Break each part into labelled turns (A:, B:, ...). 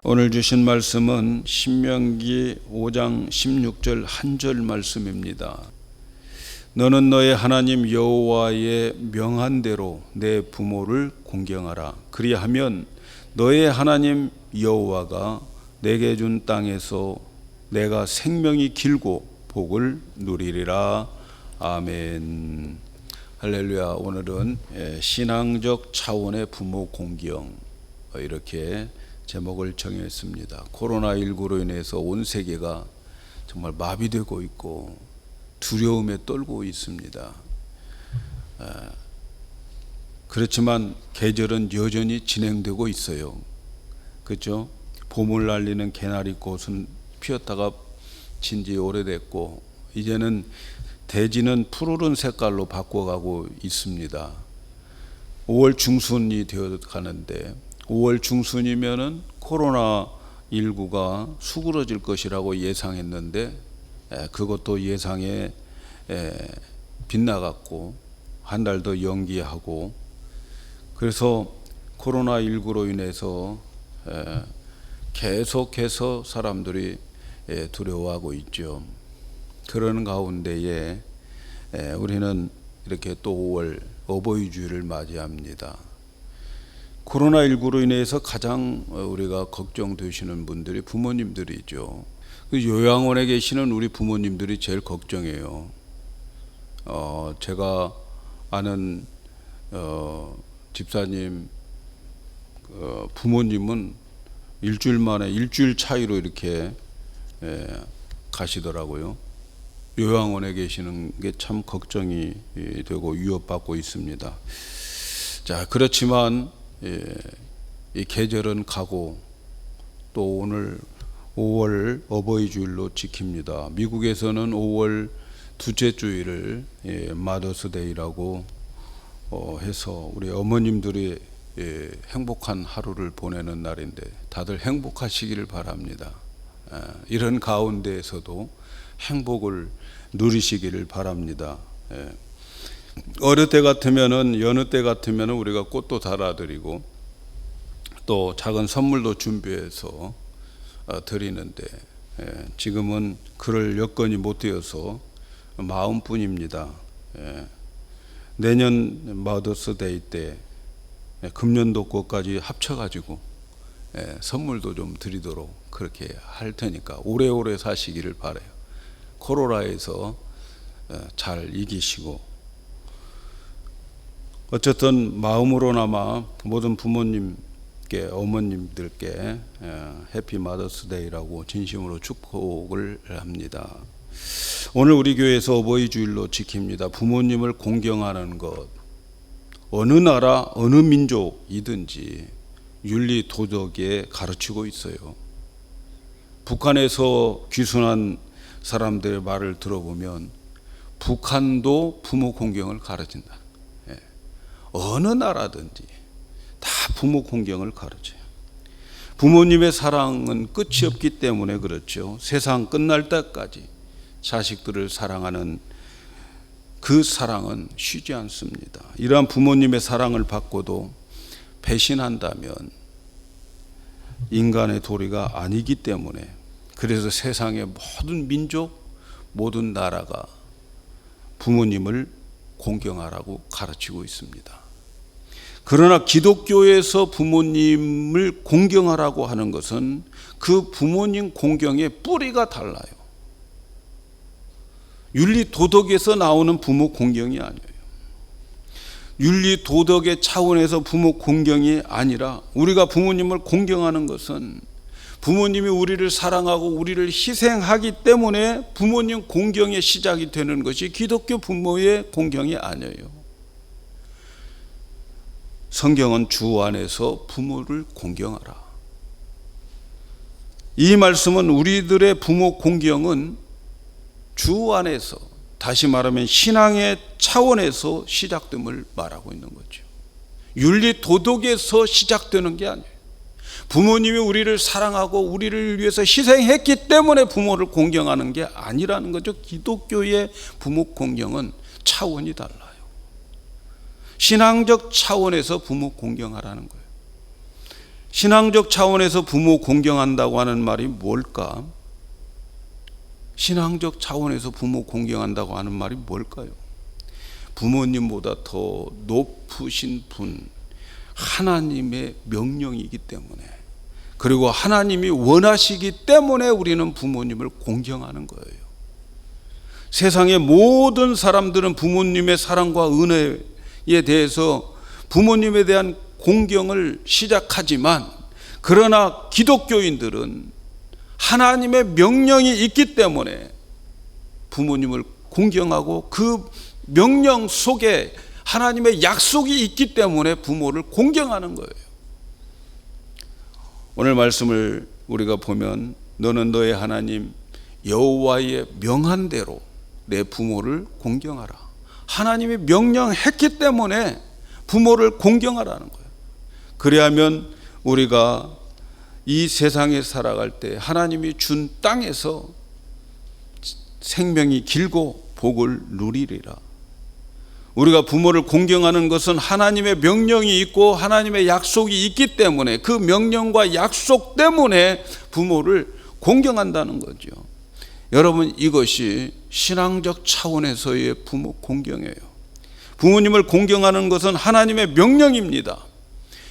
A: 오늘 주신 말씀은 신명기 5장 16절 한 절 말씀입니다. 너는 너의 하나님 여호와의 명한 대로 내 부모를 공경하라. 그리하면 너의 하나님 여호와가 내게 준 땅에서 내가 생명이 길고 복을 누리리라. 아멘. 할렐루야. 오늘은 신앙적 차원의 부모 공경, 이렇게 제목을 정했습니다. 코로나19로 인해서 온 세계가 정말 마비되고 있고 두려움에 떨고 있습니다. 그렇지만 계절은 여전히 진행되고 있어요. 그렇죠? 봄을 알리는 개나리꽃은 피었다가 진지 오래됐고 이제는 대지는 푸르른 색깔로 바꿔가고 있습니다. 5월 중순이 되어 가는데 5월 중순이면은 코로나19가 수그러질 것이라고 예상했는데 그것도 예상에 빗나갔고 한 달 더 연기하고, 그래서 코로나19로 인해서 계속해서 사람들이 두려워하고 있죠. 그런 가운데에 우리는 이렇게 또 5월 어버이주일을 맞이합니다. 코로나19로 인해서 가장 우리가 걱정되시는 분들이 부모님들이죠. 요양원에 계시는 우리 부모님들이 제일 걱정해요. 제가 아는 집사님 부모님은 일주일 차이로 이렇게 가시더라고요. 요양원에 계시는 게 참 걱정이 되고 위협받고 있습니다. 자, 그렇지만 이 계절은 가고 또 오늘 5월 어버이주일로 지킵니다. 미국에서는 5월 둘째 주일을 마더스데이라고 해서 우리 어머님들이 행복한 하루를 보내는 날인데 다들 행복하시기를 바랍니다. 이런 가운데에서도 행복을 누리시기를 바랍니다. 어릴 때 같으면은, 여느 때 같으면은 우리가 꽃도 달아드리고 또 작은 선물도 준비해서 드리는데 지금은 그럴 여건이 못 되어서 마음뿐입니다. 내년 마더스데이 때 금년도 것까지 합쳐가지고 선물도 좀 드리도록 그렇게 할 테니까 오래오래 사시기를 바라요. 코로나에서 잘 이기시고, 어쨌든 마음으로나마 모든 부모님께, 어머님들께 해피 마더스데이라고 진심으로 축복을 합니다. 오늘 우리 교회에서 어버이주일로 지킵니다. 부모님을 공경하는 것, 어느 나라 어느 민족이든지 윤리 도덕에 가르치고 있어요. 북한에서 귀순한 사람들의 말을 들어보면 북한도 부모 공경을 가르친다. 어느 나라든지 다 부모 공경을 가르쳐요. 부모님의 사랑은 끝이 없기 때문에 그렇죠. 세상 끝날 때까지 자식들을 사랑하는 그 사랑은 쉬지 않습니다. 이러한 부모님의 사랑을 받고도 배신한다면 인간의 도리가 아니기 때문에, 그래서 세상의 모든 민족, 모든 나라가 부모님을 공경하라고 가르치고 있습니다. 그러나 기독교에서 부모님을 공경하라고 하는 것은 그 부모님 공경의 뿌리가 달라요. 윤리 도덕에서 나오는 부모 공경이 아니에요. 윤리 도덕의 차원에서 부모 공경이 아니라 우리가 부모님을 공경하는 것은 부모님이 우리를 사랑하고 우리를 희생하기 때문에 부모님 공경의 시작이 되는 것이 기독교 부모의 공경이 아니에요. 성경은 주 안에서 부모를 공경하라. 이 말씀은 우리들의 부모 공경은 주 안에서, 다시 말하면 신앙의 차원에서 시작됨을 말하고 있는 거죠. 윤리 도덕에서 시작되는 게 아니에요. 부모님이 우리를 사랑하고 우리를 위해서 희생했기 때문에 부모를 공경하는 게 아니라는 거죠. 기독교의 부모 공경은 차원이 달라요. 신앙적 차원에서 부모 공경하라는 거예요. 신앙적 차원에서 부모 공경한다고 하는 말이 뭘까? 신앙적 차원에서 부모 공경한다고 하는 말이 뭘까요? 부모님보다 더 높으신 분, 하나님의 명령이기 때문에, 그리고 하나님이 원하시기 때문에 우리는 부모님을 공경하는 거예요. 세상의 모든 사람들은 부모님의 사랑과 은혜에 대해서 부모님에 대한 공경을 시작하지만, 그러나 기독교인들은 하나님의 명령이 있기 때문에 부모님을 공경하고, 그 명령 속에 하나님의 약속이 있기 때문에 부모를 공경하는 거예요. 오늘 말씀을 우리가 보면, 너는 너의 하나님 여호와의 명한 대로 내 부모를 공경하라. 하나님이 명령했기 때문에 부모를 공경하라는 거예요. 그래야면 우리가 이 세상에 살아갈 때 하나님이 준 땅에서 생명이 길고 복을 누리리라. 우리가 부모를 공경하는 것은 하나님의 명령이 있고 하나님의 약속이 있기 때문에, 그 명령과 약속 때문에 부모를 공경한다는 거죠. 여러분, 이것이 신앙적 차원에서의 부모 공경이에요. 부모님을 공경하는 것은 하나님의 명령입니다.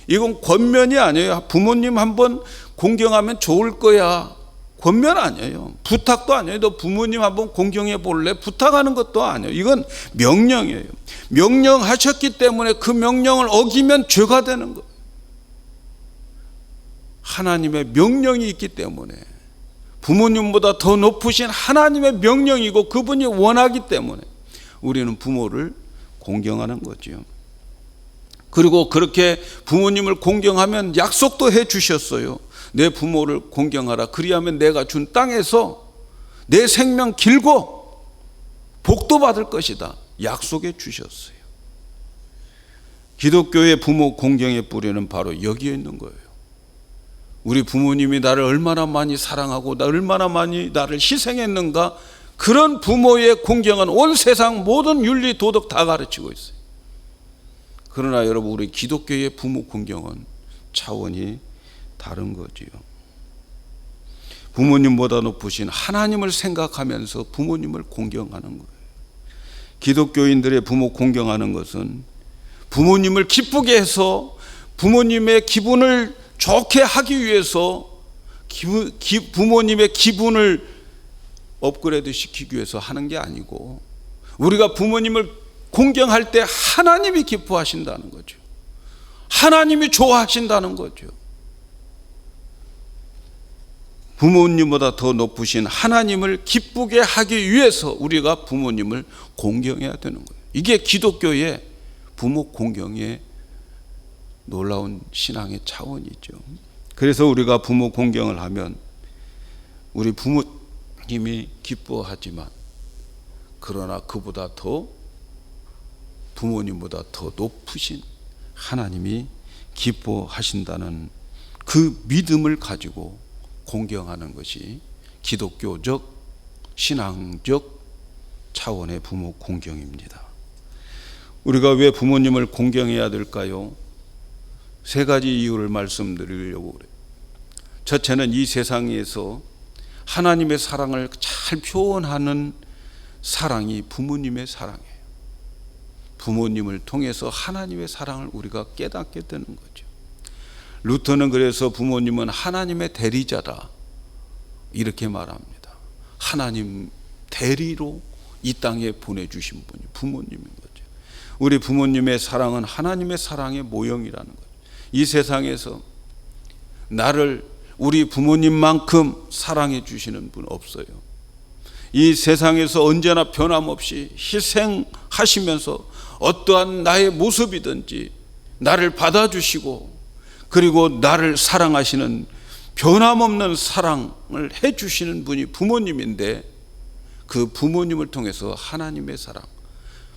A: 이건 권면이 아니에요. 부모님 한번 공경하면 좋을 거야, 권면 아니에요. 부탁도 아니에요. 너 부모님 한번 공경해 볼래? 부탁하는 것도 아니에요. 이건 명령이에요. 명령하셨기 때문에 그 명령을 어기면 죄가 되는 거예요. 하나님의 명령이 있기 때문에, 부모님보다 더 높으신 하나님의 명령이고 그분이 원하기 때문에 우리는 부모를 공경하는 거죠. 그리고 그렇게 부모님을 공경하면 약속도 해 주셨어요. 내 부모를 공경하라. 그리하면 내가 준 땅에서 내 생명 길고 복도 받을 것이다. 약속해 주셨어요. 기독교의 부모 공경의 뿌리는 바로 여기에 있는 거예요. 우리 부모님이 나를 얼마나 많이 사랑하고 얼마나 많이 나를 희생했는가, 그런 부모의 공경은 온 세상 모든 윤리 도덕 다 가르치고 있어요. 그러나 여러분, 우리 기독교의 부모 공경은 차원이 다른 거지요. 부모님보다 높으신 하나님을 생각하면서 부모님을 공경하는 거예요. 기독교인들의 부모 공경하는 것은 부모님을 기쁘게 해서 부모님의 기분을 좋게 하기 위해서, 부모님의 기분을 업그레이드 시키기 위해서 하는 게 아니고, 우리가 부모님을 공경할 때 하나님이 기뻐하신다는 거죠. 하나님이 좋아하신다는 거죠. 부모님보다 더 높으신 하나님을 기쁘게 하기 위해서 우리가 부모님을 공경해야 되는 거예요. 이게 기독교의 부모 공경의 놀라운 신앙의 차원이죠. 그래서 우리가 부모 공경을 하면 우리 부모님이 기뻐하지만, 그러나 그보다 더, 부모님보다 더 높으신 하나님이 기뻐하신다는 그 믿음을 가지고 공경하는 것이 기독교적 신앙적 차원의 부모 공경입니다. 우리가 왜 부모님을 공경해야 될까요? 세 가지 이유를 말씀드리려고 그래요. 첫째는 이 세상에서 하나님의 사랑을 잘 표현하는 사랑이 부모님의 사랑이에요. 부모님을 통해서 하나님의 사랑을 우리가 깨닫게 되는 거죠. 루터는 그래서 부모님은 하나님의 대리자다, 이렇게 말합니다. 하나님 대리로 이 땅에 보내주신 분이 부모님인 거죠. 우리 부모님의 사랑은 하나님의 사랑의 모형이라는 거죠. 이 세상에서 나를 우리 부모님만큼 사랑해 주시는 분 없어요. 이 세상에서 언제나 변함없이 희생하시면서 어떠한 나의 모습이든지 나를 받아주시고, 그리고 나를 사랑하시는 변함없는 사랑을 해주시는 분이 부모님인데, 그 부모님을 통해서 하나님의 사랑,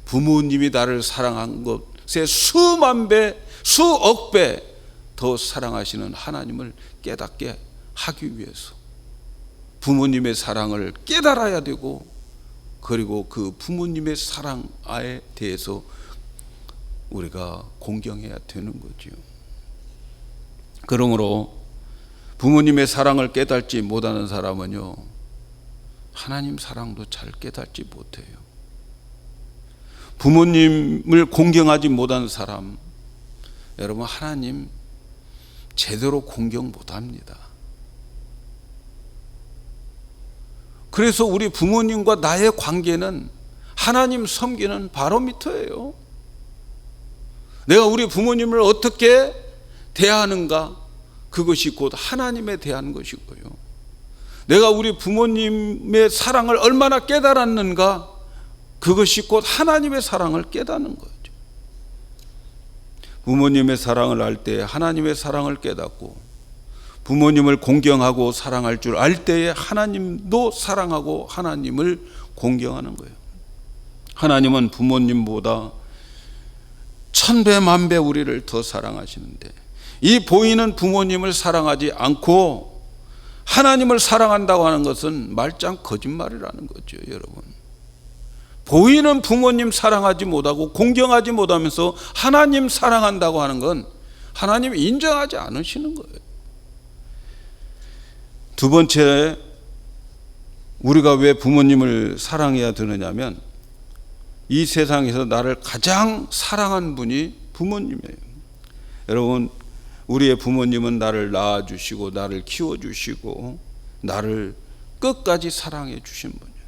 A: 부모님이 나를 사랑한 것에 수만 배, 수억 배 더 사랑하시는 하나님을 깨닫게 하기 위해서 부모님의 사랑을 깨달아야 되고, 그리고 그 부모님의 사랑에 대해서 우리가 공경해야 되는 거죠. 그러므로 부모님의 사랑을 깨닫지 못하는 사람은요, 하나님 사랑도 잘 깨닫지 못해요. 부모님을 공경하지 못한 사람, 여러분 하나님 제대로 공경 못합니다. 그래서 우리 부모님과 나의 관계는 하나님 섬기는 바로미터예요. 내가 우리 부모님을 어떻게 대하는가, 그것이 곧 하나님에 대한 것이고요. 내가 우리 부모님의 사랑을 얼마나 깨달았는가, 그것이 곧 하나님의 사랑을 깨닫는 거죠. 부모님의 사랑을 알 때 하나님의 사랑을 깨닫고, 부모님을 공경하고 사랑할 줄 알 때에 하나님도 사랑하고 하나님을 공경하는 거예요. 하나님은 부모님보다 천배 만배 우리를 더 사랑하시는데, 이 보이는 부모님을 사랑하지 않고 하나님을 사랑한다고 하는 것은 말짱 거짓말이라는 거죠. 여러분, 보이는 부모님 사랑하지 못하고 공경하지 못하면서 하나님 사랑한다고 하는 건 하나님 인정하지 않으시는 거예요. 두 번째, 우리가 왜 부모님을 사랑해야 되느냐면, 이 세상에서 나를 가장 사랑한 분이 부모님이에요. 여러분, 우리의 부모님은 나를 낳아주시고 나를 키워주시고 나를 끝까지 사랑해 주신 분이에요.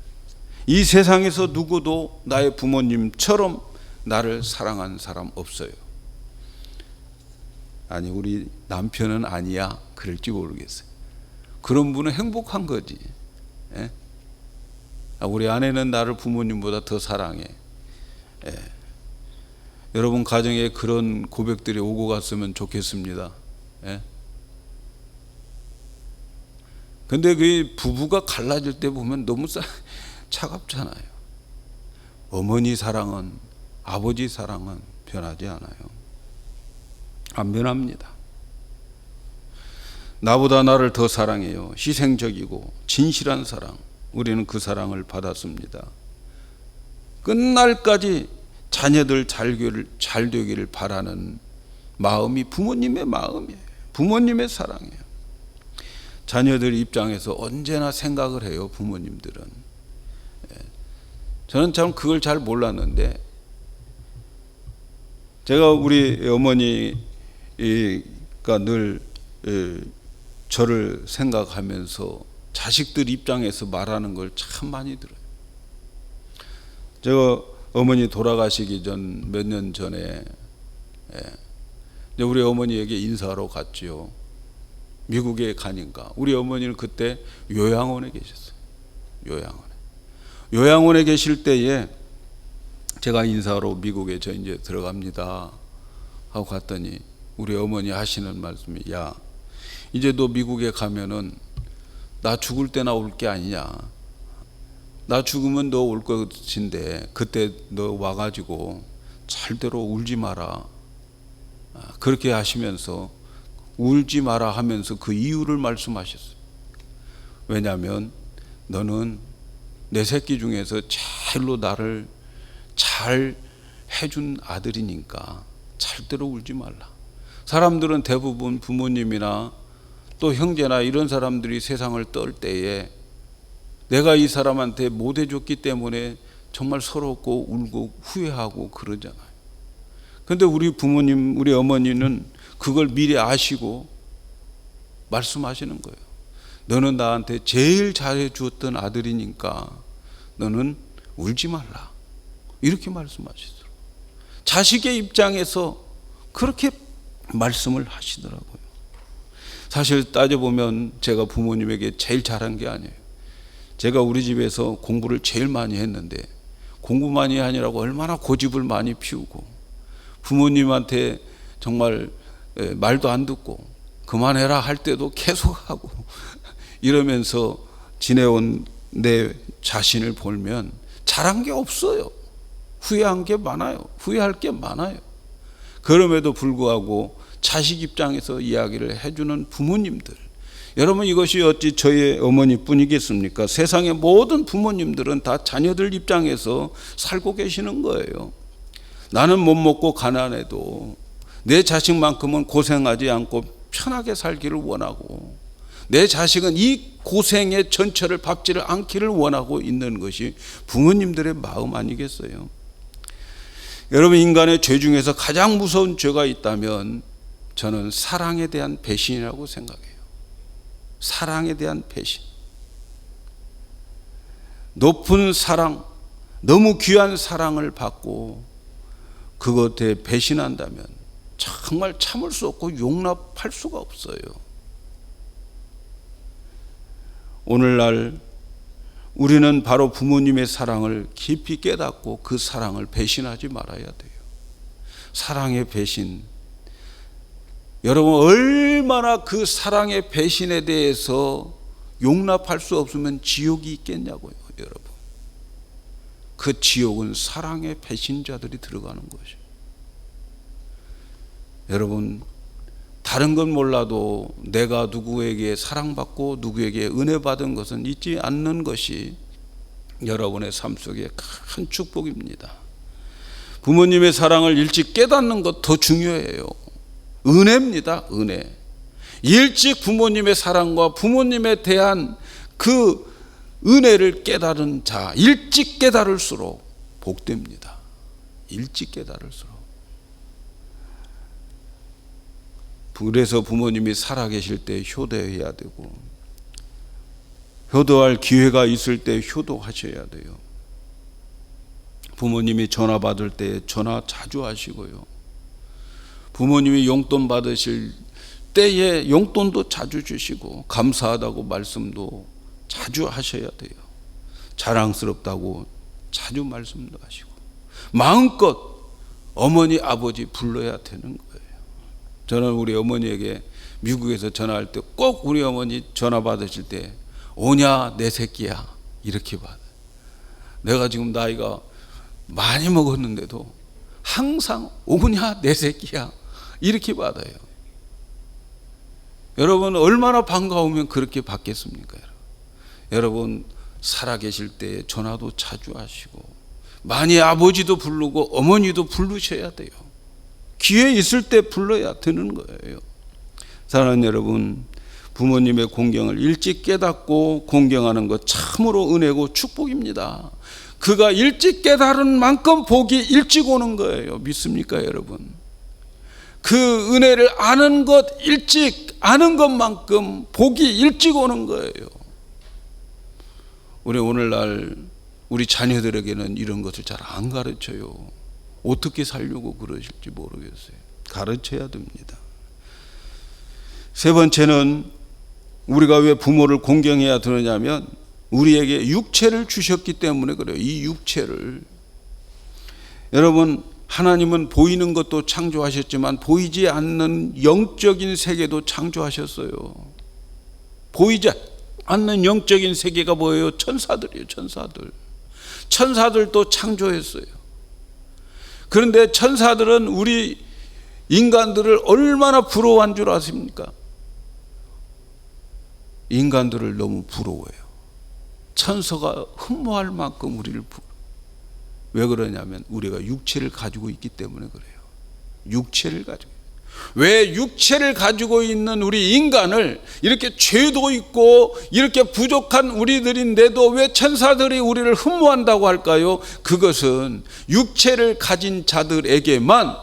A: 이 세상에서 누구도 나의 부모님처럼 나를 사랑한 사람 없어요. 아니, 우리 남편은 아니야 그럴지 모르겠어요. 그런 분은 행복한 거지. 예? 우리 아내는 나를 부모님보다 더 사랑해. 예. 여러분 가정에 그런 고백들이 오고 갔으면 좋겠습니다. 예? 근데 그 부부가 갈라질 때 보면 너무 차갑잖아요. 어머니 사랑은, 아버지 사랑은 변하지 않아요. 안 변합니다. 나보다 나를 더 사랑해요. 희생적이고 진실한 사랑, 우리는 그 사랑을 받았습니다. 끝날까지 자녀들 잘 되기를 바라는 마음이 부모님의 마음이에요. 부모님의 사랑이에요. 자녀들 입장에서 언제나 생각을 해요. 부모님들은. 저는 참 그걸 잘 몰랐는데, 제가 우리 어머니가 늘 저를 생각하면서 자식들 입장에서 말하는 걸 참 많이 들어요. 제가 어머니 돌아가시기 전 몇 년 전에 우리 어머니에게 인사하러 갔지요. 미국에 가니까 우리 어머니는 그때 요양원에 계셨어요. 요양원에 계실 때에 제가 인사하러 미국에 저 이제 들어갑니다 하고 갔더니 우리 어머니 하시는 말씀이, 야, 이제 너 미국에 가면은 나 죽을 때나 올 게 아니냐. 나 죽으면 너 올 것인데 그때 너 와가지고 절대로 울지 마라. 그렇게 하시면서 울지 마라 하면서 그 이유를 말씀하셨어요. 왜냐하면 너는 내 새끼 중에서 제일로 나를 잘 해준 아들이니까 절대로 울지 말라. 사람들은 대부분 부모님이나 또 형제나 이런 사람들이 세상을 떠올 때에 내가 이 사람한테 못 해줬기 때문에 정말 서럽고 울고 후회하고 그러잖아요. 근데 우리 부모님, 우리 어머니는 그걸 미리 아시고 말씀하시는 거예요. 너는 나한테 제일 잘해 주었던 아들이니까 너는 울지 말라. 이렇게 말씀하시더라고요. 자식의 입장에서 그렇게 말씀을 하시더라고요. 사실 따져보면 제가 부모님에게 제일 잘한 게 아니에요. 제가 우리 집에서 공부를 제일 많이 했는데 공부 많이 하느라고 얼마나 고집을 많이 피우고 부모님한테 정말 말도 안 듣고 그만해라 할 때도 계속하고 이러면서 지내온 내 자신을 보면 잘한 게 없어요. 후회한 게 많아요. 후회할 게 많아요. 그럼에도 불구하고 자식 입장에서 이야기를 해주는 부모님들, 여러분 이것이 어찌 저희 어머니뿐이겠습니까? 세상의 모든 부모님들은 다 자녀들 입장에서 살고 계시는 거예요. 나는 못 먹고 가난해도 내 자식만큼은 고생하지 않고 편하게 살기를 원하고 내 자식은 이 고생의 전철을 밟지를 않기를 원하고 있는 것이 부모님들의 마음 아니겠어요? 여러분, 인간의 죄 중에서 가장 무서운 죄가 있다면 저는 사랑에 대한 배신이라고 생각해요. 사랑에 대한 배신. 높은 사랑, 너무 귀한 사랑을 받고 그것에 배신한다면 정말 참을 수 없고 용납할 수가 없어요. 오늘날 우리는 바로 부모님의 사랑을 깊이 깨닫고 그 사랑을 배신하지 말아야 돼요. 사랑의 배신. 여러분, 얼마나 그 사랑의 배신에 대해서 용납할 수 없으면 지옥이 있겠냐고요, 여러분. 그 지옥은 사랑의 배신자들이 들어가는 것이죠. 여러분, 다른 건 몰라도 내가 누구에게 사랑받고 누구에게 은혜 받은 것은 잊지 않는 것이 여러분의 삶 속에 큰 축복입니다. 부모님의 사랑을 일찍 깨닫는 것 더 중요해요. 은혜입니다, 은혜. 일찍 부모님의 사랑과 부모님에 대한 그 은혜를 깨달은 자, 일찍 깨달을수록 복됩니다. 일찍 깨달을수록. 그래서 부모님이 살아계실 때 효도해야 되고, 효도할 기회가 있을 때 효도하셔야 돼요. 부모님이 전화 받을 때 전화 자주 하시고요. 부모님이 용돈 받으실 때에 용돈도 자주 주시고, 감사하다고 말씀도 자주 하셔야 돼요. 자랑스럽다고 자주 말씀도 하시고, 마음껏 어머니 아버지 불러야 되는 거예요. 저는 우리 어머니에게 미국에서 전화할 때 꼭 우리 어머니 전화 받으실 때 오냐 내 새끼야 이렇게 받아요. 내가 지금 나이가 많이 먹었는데도 항상 오냐 내 새끼야 이렇게 받아요. 여러분, 얼마나 반가우면 그렇게 받겠습니까? 여러분, 살아계실 때 전화도 자주 하시고, 많이 아버지도 부르고 어머니도 부르셔야 돼요. 기회 있을 때 불러야 되는 거예요. 사랑하는 여러분, 부모님의 공경을 일찍 깨닫고 공경하는 것 참으로 은혜고 축복입니다. 그가 일찍 깨달은 만큼 복이 일찍 오는 거예요. 믿습니까, 여러분? 그 은혜를 아는 것, 일찍 아는 것만큼 복이 일찍 오는 거예요. 우리 오늘날 우리 자녀들에게는 이런 것을 잘 안 가르쳐요. 어떻게 살려고 그러실지 모르겠어요. 가르쳐야 됩니다. 세 번째는 우리가 왜 부모를 공경해야 되느냐면 우리에게 육체를 주셨기 때문에 그래요. 이 육체를. 여러분, 하나님은 보이는 것도 창조하셨지만 보이지 않는 영적인 세계도 창조하셨어요. 보이지 않는 영적인 세계가 뭐예요? 천사들이에요. 천사들. 천사들도 창조했어요. 그런데 천사들은 우리 인간들을 얼마나 부러워한 줄 아십니까? 인간들을 너무 부러워해요. 천사가 흠모할 만큼 우리를 왜 그러냐면 우리가 육체를 가지고 있기 때문에 그래요. 육체를 가지고. 왜 육체를 가지고 있는 우리 인간을 이렇게 죄도 있고 이렇게 부족한 우리들인데도 왜 천사들이 우리를 흠모한다고 할까요? 그것은 육체를 가진 자들에게만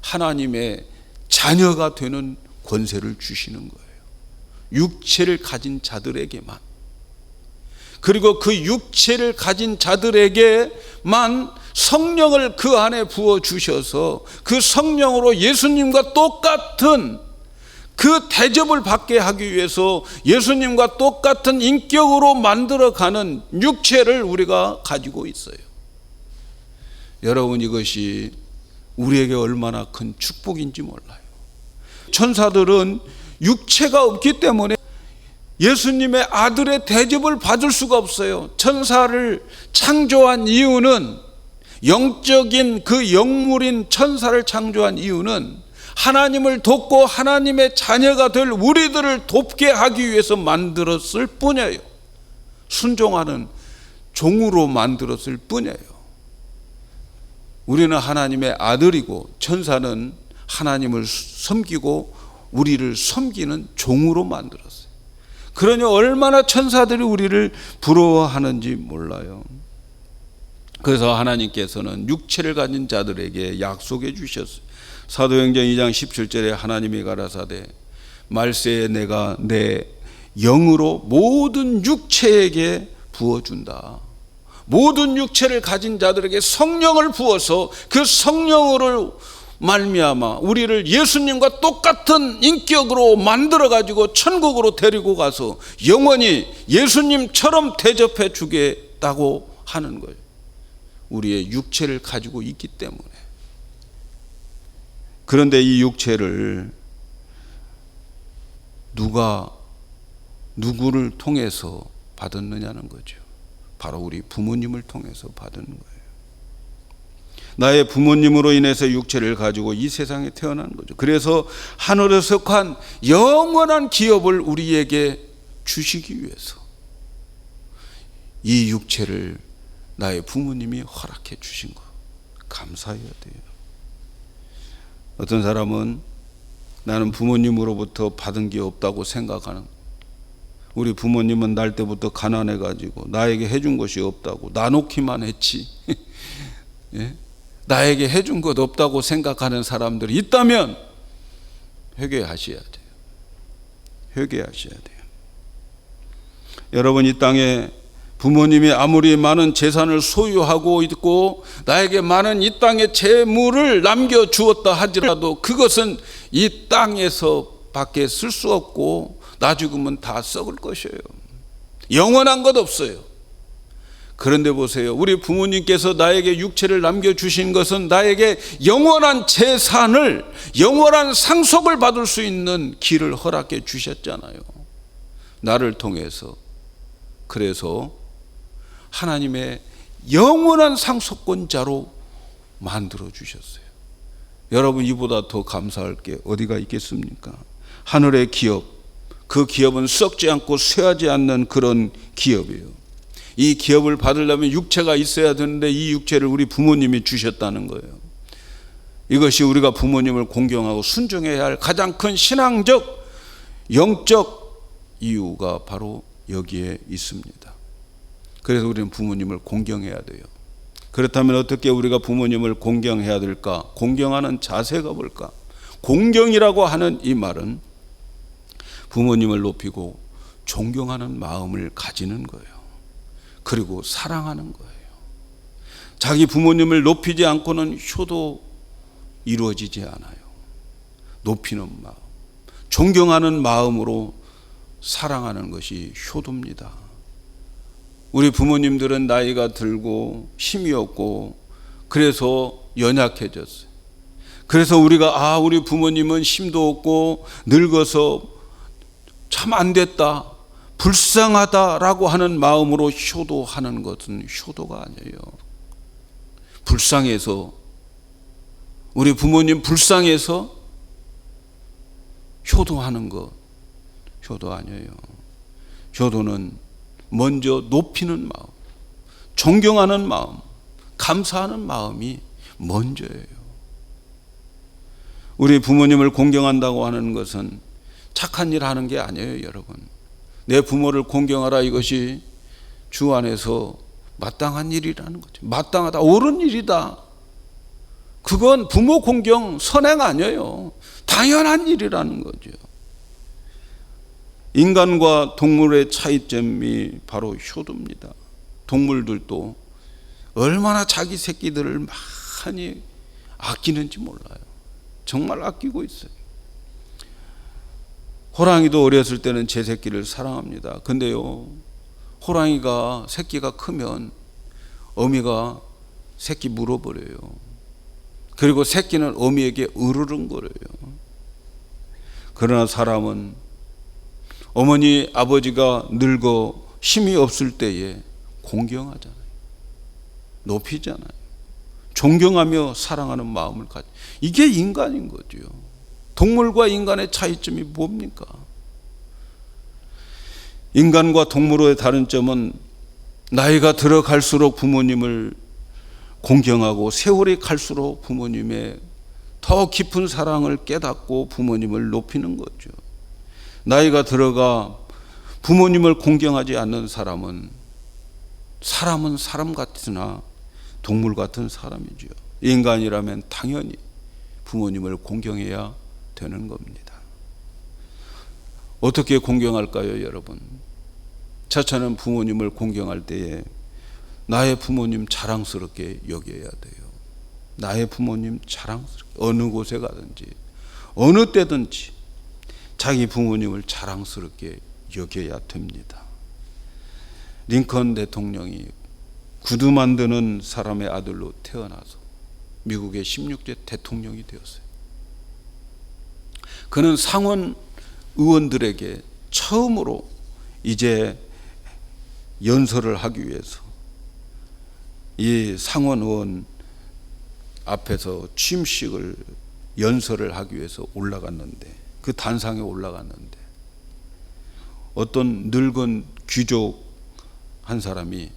A: 하나님의 자녀가 되는 권세를 주시는 거예요. 육체를 가진 자들에게만. 그리고 그 육체를 가진 자들에게만 성령을 그 안에 부어주셔서 그 성령으로 예수님과 똑같은 그 대접을 받게 하기 위해서 예수님과 똑같은 인격으로 만들어가는 육체를 우리가 가지고 있어요. 여러분, 이것이 우리에게 얼마나 큰 축복인지 몰라요. 천사들은 육체가 없기 때문에 예수님의 아들의 대접을 받을 수가 없어요. 천사를 창조한 이유는, 영적인 그 영물인 천사를 창조한 이유는 하나님을 돕고 하나님의 자녀가 될 우리들을 돕게 하기 위해서 만들었을 뿐이에요. 순종하는 종으로 만들었을 뿐이에요. 우리는 하나님의 아들이고 천사는 하나님을 섬기고 우리를 섬기는 종으로 만들었어요. 그러니 얼마나 천사들이 우리를 부러워하는지 몰라요. 그래서 하나님께서는 육체를 가진 자들에게 약속해 주셨어요. 사도행전 2장 17절에 하나님이 가라사대 말세에 내가 내 영으로 모든 육체에게 부어준다. 모든 육체를 가진 자들에게 성령을 부어서 그 성령으로 말미암아 우리를 예수님과 똑같은 인격으로 만들어 가지고 천국으로 데리고 가서 영원히 예수님처럼 대접해 주겠다고 하는 거예요. 우리의 육체를 가지고 있기 때문에. 그런데 이 육체를 누구를 통해서 받았느냐는 거죠. 바로 우리 부모님을 통해서 받은 거예요. 나의 부모님으로 인해서 육체를 가지고 이 세상에 태어난 거죠. 그래서 하늘에 속한 영원한 기업을 우리에게 주시기 위해서 이 육체를 나의 부모님이 허락해 주신 것 감사해야 돼요. 어떤 사람은 나는 부모님으로부터 받은 게 없다고 생각하는, 우리 부모님은 날 때부터 가난해 가지고 나에게 해준 것이 없다고 나놓기만 했지 예? 나에게 해준 것 없다고 생각하는 사람들이 있다면 회개하셔야 돼요. 회개하셔야 돼요. 여러분, 이 땅에 부모님이 아무리 많은 재산을 소유하고 있고 나에게 많은 이 땅의 재물을 남겨주었다 하더라도 그것은 이 땅에서 밖에 쓸 수 없고 나 죽으면 다 썩을 것이에요. 영원한 것 없어요. 그런데 보세요. 우리 부모님께서 나에게 육체를 남겨주신 것은 나에게 영원한 재산을, 영원한 상속을 받을 수 있는 길을 허락해 주셨잖아요. 나를 통해서. 그래서 하나님의 영원한 상속권자로 만들어 주셨어요. 여러분, 이보다 더 감사할 게 어디가 있겠습니까? 하늘의 기업, 그 기업은 썩지 않고 쇠하지 않는 그런 기업이에요. 이 기업을 받으려면 육체가 있어야 되는데 이 육체를 우리 부모님이 주셨다는 거예요. 이것이 우리가 부모님을 공경하고 순종해야 할 가장 큰 신앙적, 영적 이유가 바로 여기에 있습니다. 그래서 우리는 부모님을 공경해야 돼요. 그렇다면 어떻게 우리가 부모님을 공경해야 될까? 공경하는 자세가 뭘까? 공경이라고 하는 이 말은 부모님을 높이고 존경하는 마음을 가지는 거예요. 그리고 사랑하는 거예요. 자기 부모님을 높이지 않고는 효도 이루어지지 않아요. 높이는 마음, 존경하는 마음으로 사랑하는 것이 효도입니다. 우리 부모님들은 나이가 들고 힘이 없고 그래서 연약해졌어요. 그래서 우리가 우리 부모님은 힘도 없고 늙어서 참 안 됐다, 불쌍하다라고 하는 마음으로 효도하는 것은 효도가 아니에요. 불쌍해서, 우리 부모님 불쌍해서 효도하는 것, 효도 아니에요. 효도는 먼저 높이는 마음, 존경하는 마음, 감사하는 마음이 먼저예요. 우리 부모님을 공경한다고 하는 것은 착한 일 하는 게 아니에요, 여러분. 내 부모를 공경하라, 이것이 주 안에서 마땅한 일이라는 거죠. 마땅하다, 옳은 일이다. 그건 부모 공경 선행 아니에요. 당연한 일이라는 거죠. 인간과 동물의 차이점이 바로 효도입니다. 동물들도 얼마나 자기 새끼들을 많이 아끼는지 몰라요. 정말 아끼고 있어요. 호랑이도 어렸을 때는 제 새끼를 사랑합니다. 근데요, 호랑이가 새끼가 크면 어미가 새끼 물어버려요. 그리고 새끼는 어미에게 으르렁거려요. 그러나 사람은 어머니, 아버지가 늙어 힘이 없을 때에 공경하잖아요. 높이잖아요. 존경하며 사랑하는 마음을 가지. 이게 인간인 거죠. 동물과 인간의 차이점이 뭡니까? 인간과 동물의 다른 점은 나이가 들어갈수록 부모님을 공경하고 세월이 갈수록 부모님의 더 깊은 사랑을 깨닫고 부모님을 높이는 거죠. 나이가 들어가 부모님을 공경하지 않는 사람은 사람 같으나 동물 같은 사람이죠. 인간이라면 당연히 부모님을 공경해야 되는 겁니다. 어떻게 공경할까요, 여러분? 차차는 부모님을 공경할 때에 나의 부모님 자랑스럽게 여겨야 돼요. 나의 부모님 자랑스럽게, 어느 곳에 가든지 어느 때든지 자기 부모님을 자랑스럽게 여겨야 됩니다. 링컨 대통령이 구두 만드는 사람의 아들로 태어나서 미국의 16대 대통령이 되었어요. 그는 상원 의원들에게 처음으로 이제 연설을 하기 위해서 이 상원 의원 앞에서 취임식을 연설을 하기 위해서 올라갔는데, 그 단상에 올라갔는데 어떤 늙은 귀족 한 사람이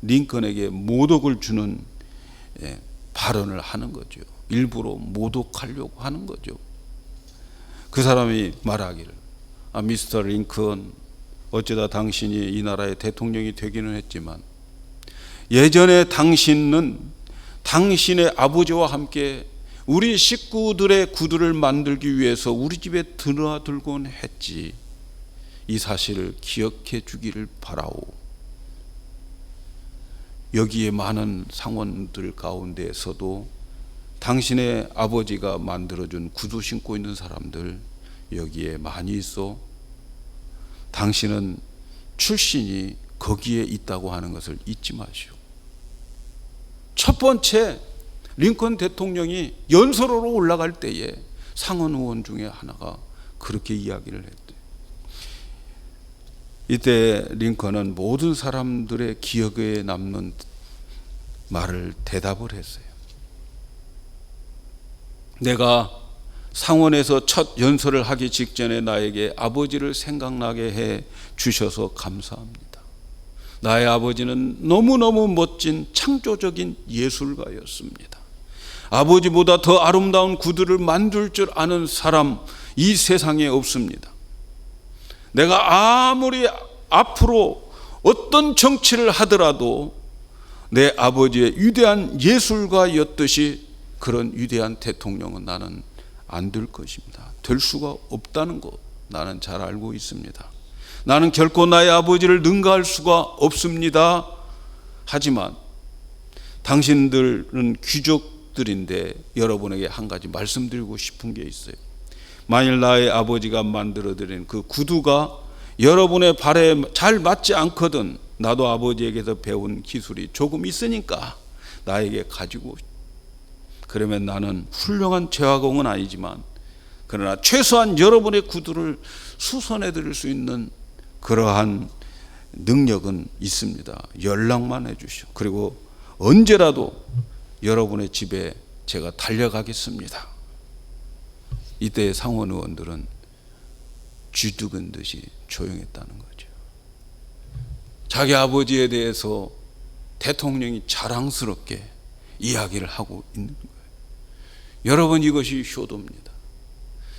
A: 링컨에게 모독을 주는 발언을 하는 거죠. 일부러 모독하려고 하는 거죠. 그 사람이 말하기를, 미스터 링컨, 어쩌다 당신이 이 나라의 대통령이 되기는 했지만 예전에 당신은 당신의 아버지와 함께 우리 식구들의 구두를 만들기 위해서 우리 집에 드나들곤 했지. 이 사실을 기억해 주기를 바라오. 여기에 많은 상원들 가운데에서도 당신의 아버지가 만들어준 구두 신고 있는 사람들 여기에 많이 있어. 당신은 출신이 거기에 있다고 하는 것을 잊지 마시오. 첫 번째 링컨 대통령이 연설으로 올라갈 때에 상원 의원 중에 하나가 그렇게 이야기를 했대요. 이때 링컨은 모든 사람들의 기억에 남는 말을 대답을 했어요. 내가 상원에서 첫 연설을 하기 직전에 나에게 아버지를 생각나게 해 주셔서 감사합니다. 나의 아버지는 너무너무 멋진 창조적인 예술가였습니다. 아버지보다 더 아름다운 구두를 만들 줄 아는 사람 이 세상에 없습니다. 내가 아무리 앞으로 어떤 정치를 하더라도 내 아버지의 위대한 예술가였듯이 그런 위대한 대통령은 나는 안 될 것입니다. 될 수가 없다는 것 나는 잘 알고 있습니다. 나는 결코 나의 아버지를 능가할 수가 없습니다. 하지만 당신들은 귀족들인데 여러분에게 한 가지 말씀드리고 싶은 게 있어요. 만일 나의 아버지가 만들어드린 그 구두가 여러분의 발에 잘 맞지 않거든, 나도 아버지에게서 배운 기술이 조금 있으니까 나에게 가지고, 그러면 나는 훌륭한 제화공은 아니지만 그러나 최소한 여러분의 구두를 수선해 드릴 수 있는 그러한 능력은 있습니다. 연락만 해 주시오. 그리고 언제라도 여러분의 집에 제가 달려가겠습니다. 이때 상원 의원들은 쥐죽은 듯이 조용했다는 거죠. 자기 아버지에 대해서 대통령이 자랑스럽게 이야기를 하고 있는 거예요. 여러분, 이것이 효도입니다.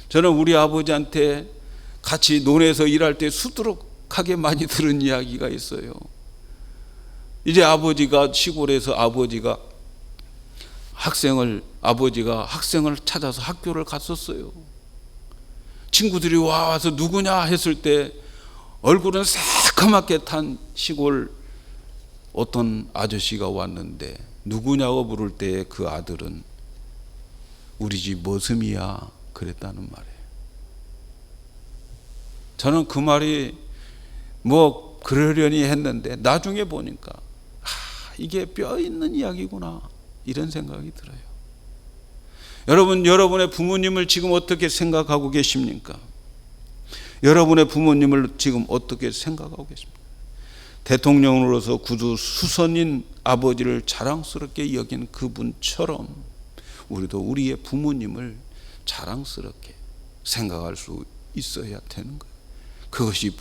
A: 저는 우리 아버지한테 같이 논에서 일할 때 수두룩하게 많이 들은 이야기가 있어요. 이제 아버지가 시골에서 아버지가 학생을 찾아서 학교를 갔었어요. 친구들이 와서 누구냐 했을 때 얼굴은 새까맣게 탄 시골 어떤 아저씨가 왔는데 누구냐고 물을 때 그 아들은 우리 집 머슴이야 그랬다는 말이에요. 저는 그 말이 뭐 그러려니 했는데 나중에 보니까 이게 뼈 있는 이야기구나 이런 생각이 들어요. 여러분, 여러분의 부모님을 지금 어떻게 생각하고 계십니까? 여러분의 부모님을 지금 어떻게 생각하고 계십니까? 대통령으로서 구두 수선인 아버지를 자랑스럽게 여긴 그분처럼 우리도 우리의 부모님을 자랑스럽게 생각할 수 있어야 되는 거예요. 그것이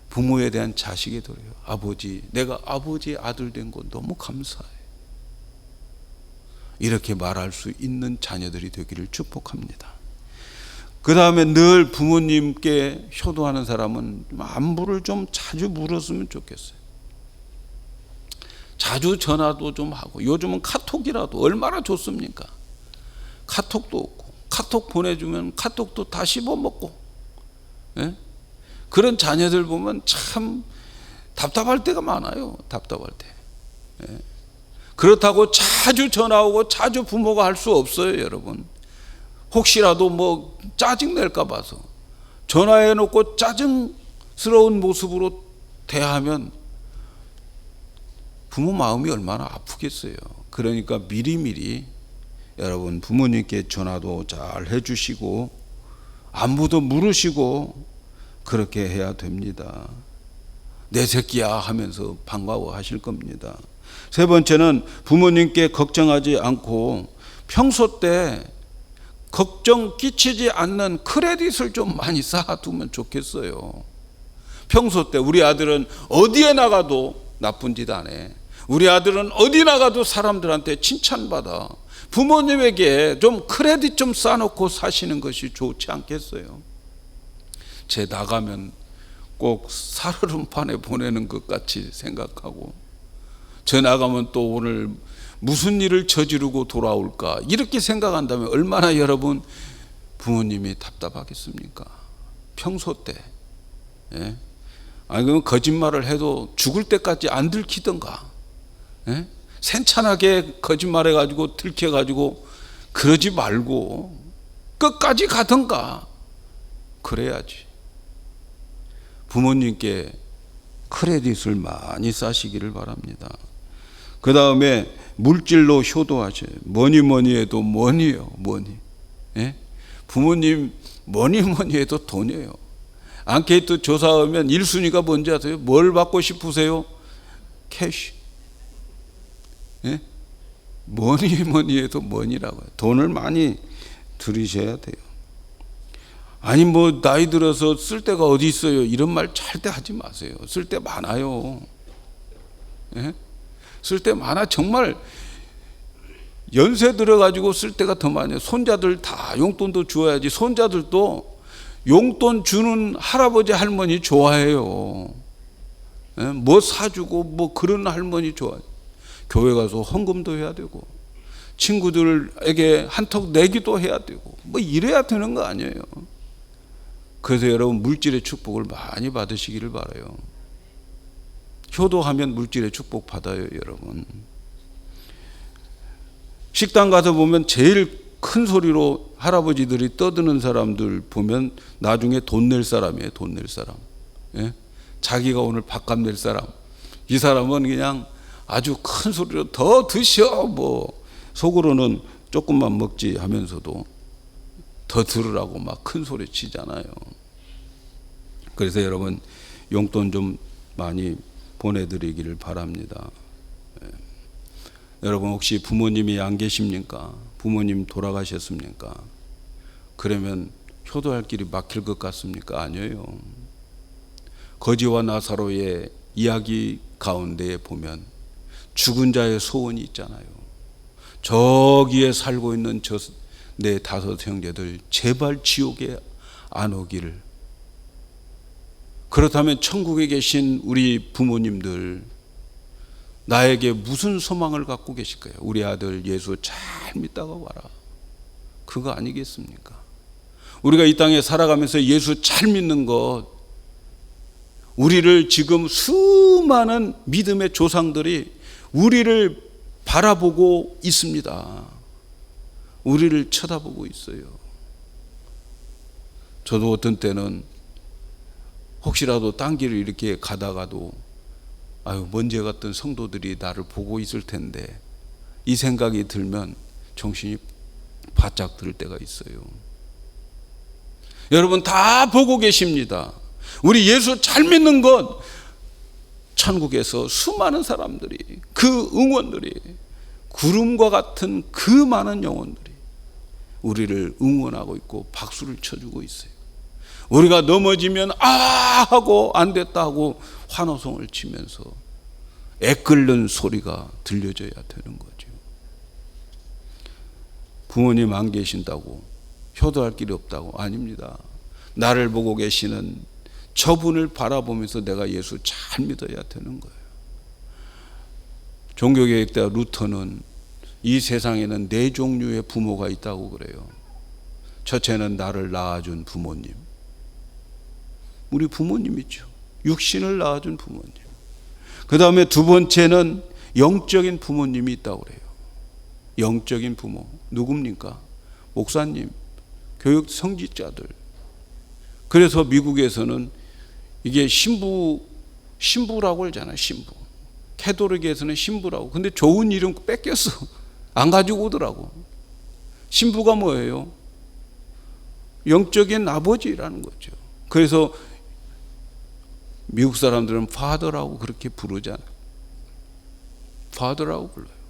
A: 부모에 대한 자식의 도리예요. 아버지, 내가 아버지의 아들 된 거 너무 감사해. 이렇게 말할 수 있는 자녀들이 되기를 축복합니다. 그 다음에 늘 부모님께 효도하는 사람은 안부를 좀 자주 물었으면 좋겠어요. 자주 전화도 좀 하고, 요즘은 카톡이라도 얼마나 좋습니까? 카톡도 없고, 카톡 보내주면 카톡도 다 씹어먹고, 예? 그런 자녀들 보면 참 답답할 때가 많아요. 답답할 때. 예? 그렇다고 자주 전화 오고 자주 부모가 할 수 없어요, 여러분. 혹시라도 뭐 짜증 낼까 봐서 전화해 놓고 짜증스러운 모습으로 대하면 부모 마음이 얼마나 아프겠어요. 그러니까 미리미리 여러분 부모님께 전화도 잘 해주시고 안부도 물으시고 그렇게 해야 됩니다. 내 새끼야 하면서 반가워하실 겁니다. 세 번째는 부모님께 걱정하지 않고 평소 때 걱정 끼치지 않는 크레딧을 좀 많이 쌓아두면 좋겠어요. 평소 때 우리 아들은 어디에 나가도 나쁜 짓 안 해. 우리 아들은 어디 나가도 사람들한테 칭찬받아. 부모님에게 좀 크레딧 좀 쌓아놓고 사시는 것이 좋지 않겠어요? 제 나가면 꼭 살얼음판에 보내는 것 같이 생각하고, 저 나가면 또 오늘 무슨 일을 저지르고 돌아올까 이렇게 생각한다면 얼마나 여러분 부모님이 답답하겠습니까? 평소 때. 예? 아니 그럼 거짓말을 해도 죽을 때까지 안 들키던가, 예? 센찬하게 거짓말해가지고 들켜가지고 그러지 말고 끝까지 가던가 그래야지. 부모님께 크레딧을 많이 쌓으시기를 바랍니다. 그 다음에 물질로 효도하셔요. 뭐니 해도 money예요. money. 예? 부모님 뭐니 해도 돈이에요. 앙케이트 조사하면 1순위가 뭔지 아세요? 뭘 받고 싶으세요? 캐시. 예? 뭐니 해도 money라고 해요. 돈을 많이 들이셔야 돼요. 아니 뭐 나이 들어서 쓸 데가 어디 있어요, 이런 말 절대 하지 마세요. 쓸 데 많아요. 예? 쓸 데 많아. 정말 연세 들어가지고 쓸 데가 더 많아요. 손자들 다 용돈도 주어야지. 손자들도 용돈 주는 할아버지 할머니 좋아해요. 예? 뭐 사주고 뭐 그런 할머니 좋아해요. 교회 가서 헌금도 해야 되고 친구들에게 한턱 내기도 해야 되고 뭐 이래야 되는 거 아니에요. 그래서 여러분 물질의 축복을 많이 받으시기를 바라요. 효도하면 물질의 축복 받아요, 여러분. 식당 가서 보면 제일 큰 소리로 할아버지들이 떠드는 사람들 보면 나중에 돈 낼 사람이에요. 돈 낼 사람. 예? 자기가 오늘 밥값 낼 사람. 이 사람은 그냥 아주 큰 소리로 더 드셔, 뭐 속으로는 조금만 먹지 하면서도 더 들으라고 막 큰 소리 치잖아요. 그래서 여러분 용돈 좀 많이 보내드리기를 바랍니다. 예. 여러분 혹시 부모님이 안 계십니까? 부모님 돌아가셨습니까? 그러면 효도할 길이 막힐 것 같습니까? 아니에요. 거지와 나사로의 이야기 가운데에 보면 죽은 자의 소원이 있잖아요. 저기에 살고 있는 저 내 5 형제들 제발 지옥에 안 오기를. 그렇다면 천국에 계신 우리 부모님들 나에게 무슨 소망을 갖고 계실까요? 우리 아들 예수 잘 믿다가 와라. 그거 아니겠습니까? 우리가 이 땅에 살아가면서 예수 잘 믿는 것, 우리를 지금 수많은 믿음의 조상들이 우리를 바라보고 있습니다. 우리를 쳐다보고 있어요. 저도 어떤 때는 혹시라도 딴 길을 이렇게 가다가도 아유 먼지 같은 성도들이 나를 보고 있을 텐데 이 생각이 들면 정신이 바짝 들 때가 있어요. 여러분 다 보고 계십니다. 우리 예수 잘 믿는 것, 천국에서 수많은 사람들이, 그 응원들이, 구름과 같은 그 많은 영혼들이 우리를 응원하고 있고 박수를 쳐주고 있어요. 우리가 넘어지면 아 하고 안 됐다 하고 환호성을 치면서 애끓는 소리가 들려져야 되는 거죠. 부모님 안 계신다고 효도할 길이 없다고? 아닙니다. 나를 보고 계시는 저분을 바라보면서 내가 예수 잘 믿어야 되는 거예요. 종교개혁자 루터는 이 세상에는 4종류의 부모가 있다고 그래요. 첫째는 나를 낳아준 부모님. 우리 부모님이죠. 육신을 낳아준 부모님. 그 다음에 두 번째는 영적인 부모님이 있다고 그래요. 영적인 부모. 누굽니까? 목사님, 교육 성직자들. 그래서 미국에서는 이게 신부라고 하잖아요. 신부. 캐톨릭에서는 신부라고. 근데 좋은 이름 뺏겼어. 안 가지고 오더라고. 신부가 뭐예요? 영적인 아버지라는 거죠. 그래서 미국 사람들은 파더라고 그렇게 부르잖아요. 파더라고 불러요.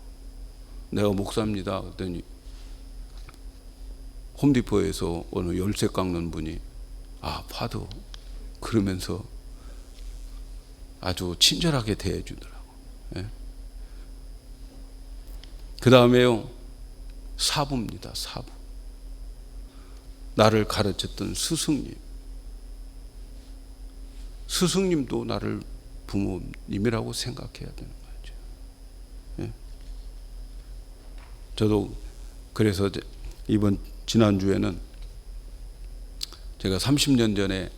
A: 내가 목사입니다. 그랬더니 홈디포에서 어느 열쇠 깎는 분이 파더 그러면서 아주 친절하게 대해주더라고. 예? 그 다음에요, 사부입니다. 사부. 나를 가르쳤던 스승님. 스승님도 나를 부모님이라고 생각해야 되는 거죠. 예? 저도 그래서 지난주에는 제가 30년 전에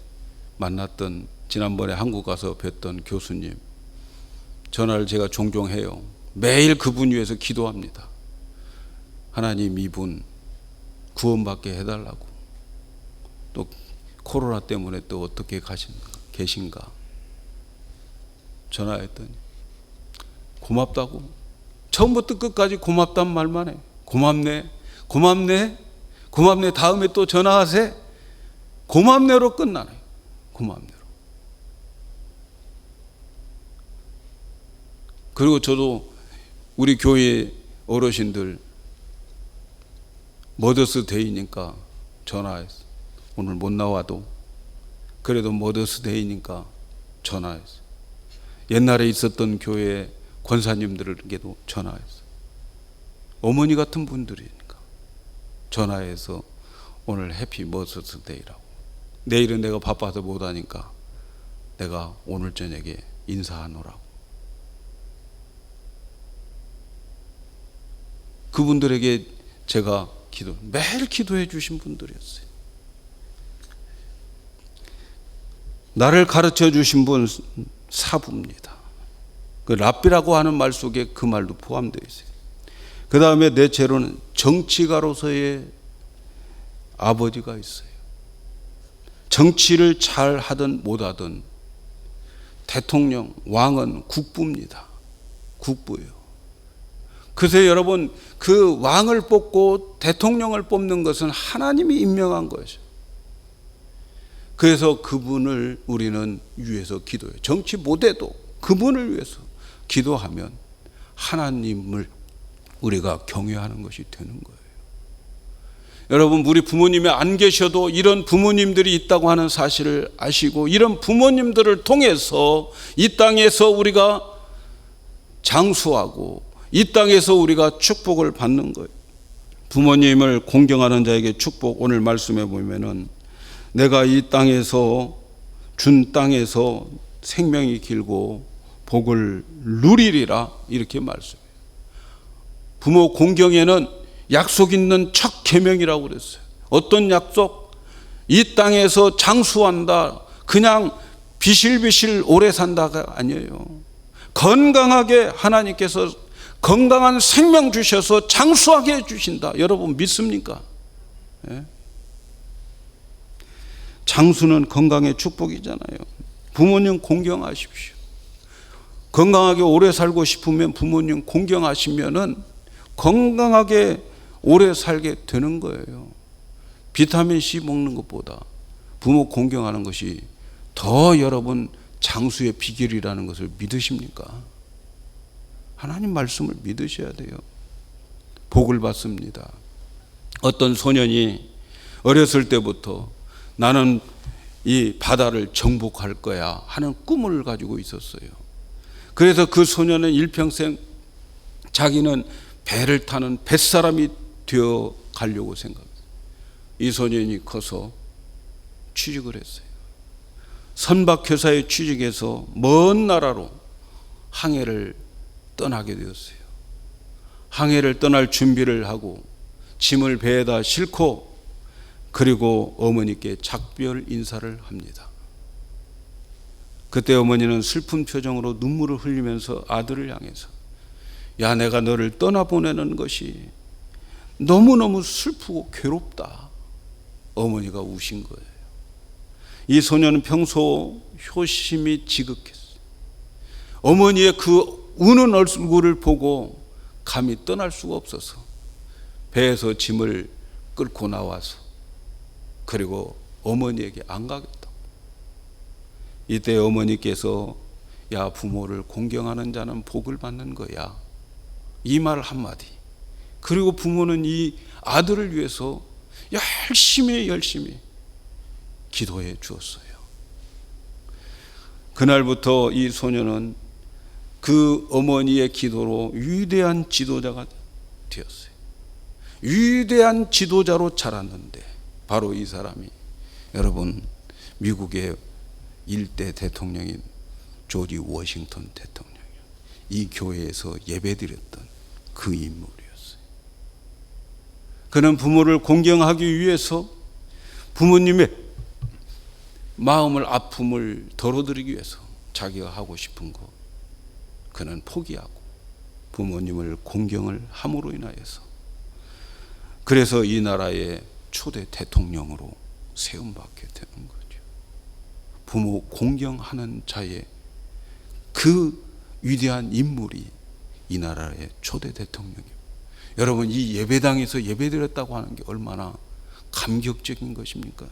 A: 만났던, 지난번에 한국 가서 뵀던 교수님 전화를 제가 종종 해요. 매일 그분 위해서 기도합니다. 하나님 이분 구원받게 해달라고. 또 코로나 때문에 또 어떻게 계신가 전화했더니 고맙다고, 처음부터 끝까지 고맙단 말만 해. 고맙네, 고맙네, 고맙네, 다음에 또 전화하세. 고맙네로 끝나네. 고맙네로. 그리고 저도 우리 교회 어르신들 머더스 데이니까 전화했어. 오늘 못 나와도 그래도 머더스 데이니까 전화했어. 옛날에 있었던 교회 권사님들에게도 전화했어. 어머니 같은 분들이니까 전화해서 오늘 해피 머더스 데이라고. 내일은 내가 바빠서 못 하니까 내가 오늘 저녁에 인사하노라고. 그분들에게 제가 매일 기도해 주신 분들이었어요. 나를 가르쳐 주신 분 사부입니다. 그 랍비라고 하는 말 속에 그 말도 포함되어 있어요. 그 다음에 넷째로는 정치가로서의 아버지가 있어요. 정치를 잘 하든 못하든 대통령, 왕은 국부입니다. 국부예요. 그래서 여러분, 그 왕을 뽑고 대통령을 뽑는 것은 하나님이 임명한 것이죠. 그래서 그분을 우리는 위해서 기도해요. 정치 못해도 그분을 위해서 기도하면 하나님을 우리가 경외하는 것이 되는 거예요. 여러분, 우리 부모님이 안 계셔도 이런 부모님들이 있다고 하는 사실을 아시고, 이런 부모님들을 통해서 이 땅에서 우리가 장수하고 이 땅에서 우리가 축복을 받는 거예요. 부모님을 공경하는 자에게 축복. 오늘 말씀해 보면은 내가 이 땅에서 준 땅에서 생명이 길고 복을 누리리라, 이렇게 말씀해요. 부모 공경에는 약속 있는 첫 계명이라고 그랬어요. 어떤 약속? 이 땅에서 장수한다, 그냥 비실비실 오래 산다가 아니에요. 건강하게 하나님께서 건강한 생명 주셔서 장수하게 해주신다. 여러분 믿습니까? 예? 장수는 건강의 축복이잖아요. 부모님 공경하십시오. 건강하게 오래 살고 싶으면 부모님 공경하시면은 건강하게 오래 살게 되는 거예요. 비타민C 먹는 것보다 부모 공경하는 것이 더 여러분 장수의 비결이라는 것을 믿으십니까? 하나님 말씀을 믿으셔야 돼요. 복을 받습니다. 어떤 소년이 어렸을 때부터 나는 이 바다를 정복할 거야 하는 꿈을 가지고 있었어요. 그래서 그 소년은 일평생 자기는 배를 타는 뱃사람이 되어 가려고 생각했어요. 이 소년이 커서 취직을 했어요. 선박회사에 취직해서 먼 나라로 항해를 떠나게 되었어요. 항해를 떠날 준비를 하고 짐을 배에다 싣고 그리고 어머니께 작별 인사를 합니다. 그때 어머니는 슬픈 표정으로 눈물을 흘리면서 아들을 향해서 야, 내가 너를 떠나보내는 것이 너무너무 슬프고 괴롭다. 어머니가 우신 거예요. 이 소년은 평소 효심이 지극했어요. 어머니의 그 우는 얼굴을 보고 감히 떠날 수가 없어서 배에서 짐을 끌고 나와서 그리고 어머니에게 안 가겠다고. 이때 어머니께서 야, 부모를 공경하는 자는 복을 받는 거야. 이 말 한마디. 그리고 부모는 이 아들을 위해서 열심히 기도해 주었어요. 그날부터 이 소년은 그 어머니의 기도로 위대한 지도자가 되었어요. 위대한 지도자로 자랐는데 바로 이 사람이 여러분 미국의 일대 대통령인 조지 워싱턴 대통령이요. 이 교회에서 예배드렸던 그 인물이었어요. 그는 부모를 공경하기 위해서 부모님의 마음을 아픔을 덜어드리기 위해서 자기가 하고 싶은 것 그는 포기하고 부모님을 공경을 함으로 인하여서 그래서 이 나라의 초대 대통령으로 세움받게 되는 거죠. 부모 공경하는 자의 그 위대한 인물이 이 나라의 초대 대통령이에요. 여러분 이 예배당에서 예배드렸다고 하는 게 얼마나 감격적인 것입니까?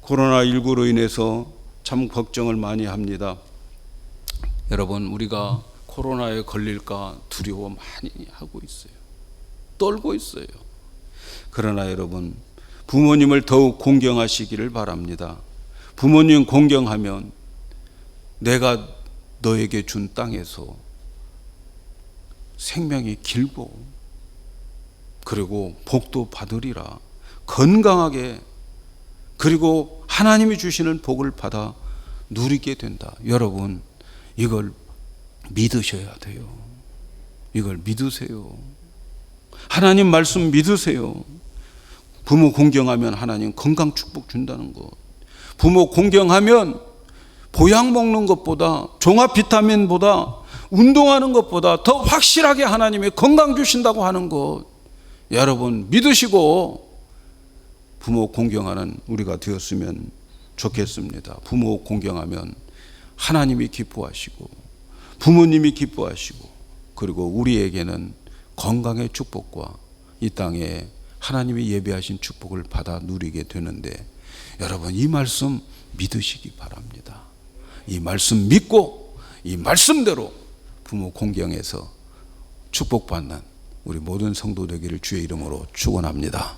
A: 코로나19로 인해서 참 걱정을 많이 합니다. 여러분 우리가 코로나에 걸릴까 두려워 많이 하고 있어요. 떨고 있어요. 그러나 여러분 부모님을 더욱 공경하시기를 바랍니다. 부모님 공경하면 내가 너에게 준 땅에서 생명이 길고 그리고 복도 받으리라. 건강하게 그리고 하나님이 주시는 복을 받아 누리게 된다. 여러분 이걸 믿으셔야 돼요. 이걸 믿으세요. 하나님 말씀 믿으세요. 부모 공경하면 하나님 건강 축복 준다는 것. 부모 공경하면 보약 먹는 것보다 종합 비타민보다 운동하는 것보다 더 확실하게 하나님이 건강 주신다고 하는 것. 여러분 믿으시고 부모 공경하는 우리가 되었으면 좋겠습니다. 부모 공경하면 하나님이 기뻐하시고 부모님이 기뻐하시고 그리고 우리에게는 건강의 축복과 이 땅에 하나님이 예배하신 축복을 받아 누리게 되는데 여러분 이 말씀 믿으시기 바랍니다. 이 말씀 믿고 이 말씀대로 부모 공경해서 축복받는 우리 모든 성도 되기를 주의 이름으로 축원합니다.